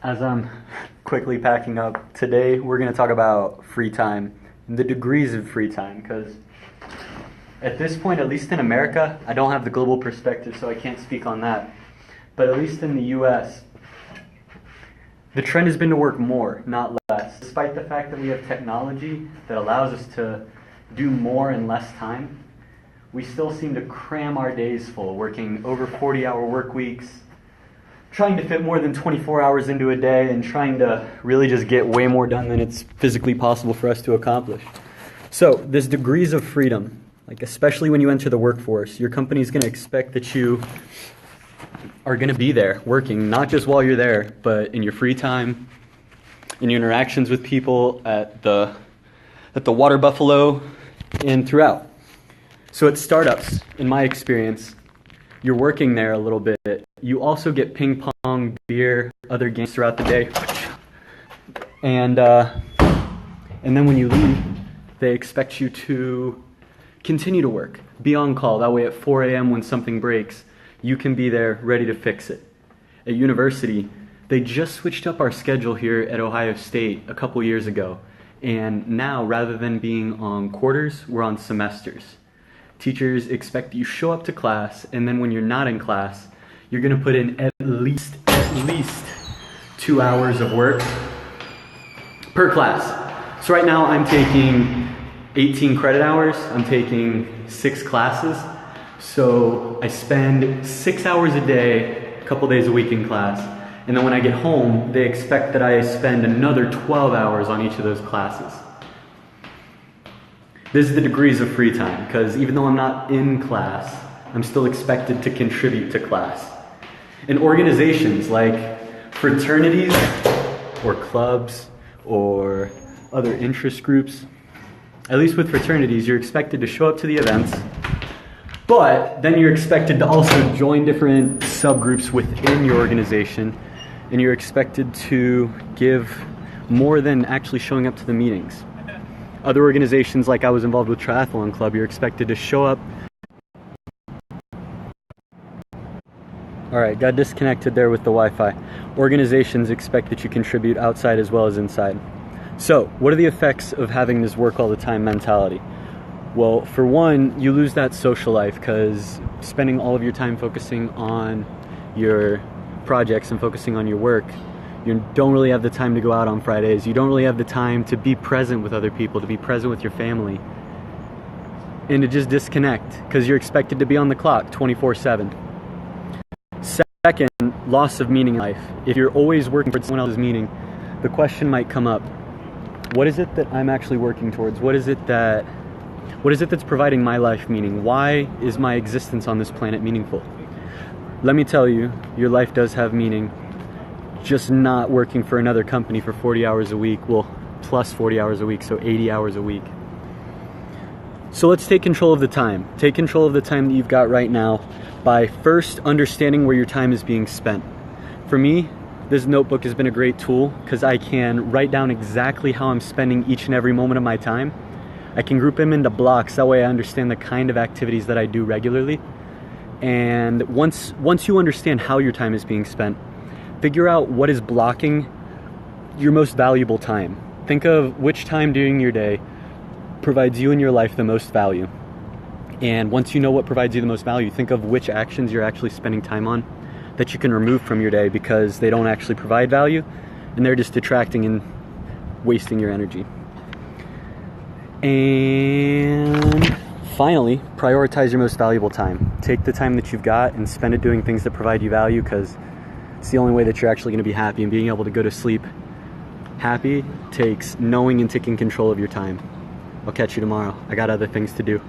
As I'm quickly packing up, today we're going to talk about free time and the degrees of free time, because at this point, at least in America, I don't have the global perspective, so I can't speak on that. But at least in the US, the trend has been to work more, not less. Despite the fact that we have technology that allows us to do more in less time, we still seem to cram our days full, working over 40-hour work weeks, trying to fit more than 24 hours into a day, and trying to really just get way more done than it's physically possible for us to accomplish. So there's degrees of freedom, like especially when you enter the workforce. Your company's going to expect that you are going to be there working, not just while you're there, but in your free time, in your interactions with people at the Water Buffalo, and throughout. So at startups, in my experience, you're working there a little bit. You also get ping pong, beer, other games throughout the day. And then when you leave, they expect you to continue to work. Be on call. That way at 4 a.m. when something breaks, you can be there ready to fix it. At university, they just switched up our schedule here at Ohio State a couple years ago. And now, rather than being on quarters, we're on semesters. Teachers expect you show up to class, and then when you're not in class, you're going to put in at least 2 hours of work per class. So right now I'm taking 18 credit hours. I'm taking 6 classes. So I spend 6 hours a day, a couple days a week in class. And then when I get home, they expect that I spend another 12 hours on each of those classes. This is the degrees of free time, because even though I'm not in class, I'm still expected to contribute to class. In organizations like fraternities or clubs or other interest groups, at least with fraternities, you're expected to show up to the events, but then you're expected to also join different subgroups within your organization, and you're expected to give more than actually showing up to the meetings. Other organizations, like I was involved with Triathlon Club, you're expected to show up. Alright, got disconnected there with the Wi-Fi. Organizations expect that you contribute outside as well as inside. So, what are the effects of having this work all the time mentality? Well, for one, you lose that social life, because spending all of your time focusing on your projects and focusing on your work, you don't really have the time to go out on Fridays. You don't really have the time to be present with other people, to be present with your family, and to just disconnect, because you're expected to be on the clock 24/7. Second, loss of meaning in life. If you're always working towards someone else's meaning, the question might come up, what is it that I'm actually working towards? What is it that's providing my life meaning? Why is my existence on this planet meaningful? Let me tell you, your life does have meaning. Just not working for another company for 40 hours a week, well, plus 40 hours a week, so 80 hours a week. So let's take control of the time. Take control of the time that you've got right now by first understanding where your time is being spent. For me, this notebook has been a great tool, because I can write down exactly how I'm spending each and every moment of my time. I can group them into blocks, that way I understand the kind of activities that I do regularly. And once you understand how your time is being spent, figure out what is blocking your most valuable time. Think of which time during your day provides you and your life the most value. And once you know what provides you the most value, think of which actions you're actually spending time on that you can remove from your day, because they don't actually provide value and they're just detracting and wasting your energy. And finally, prioritize your most valuable time. Take the time that you've got and spend it doing things that provide you value, because it's the only way that you're actually going to be happy, and being able to go to sleep happy takes knowing and taking control of your time. I'll catch you tomorrow. I got other things to do.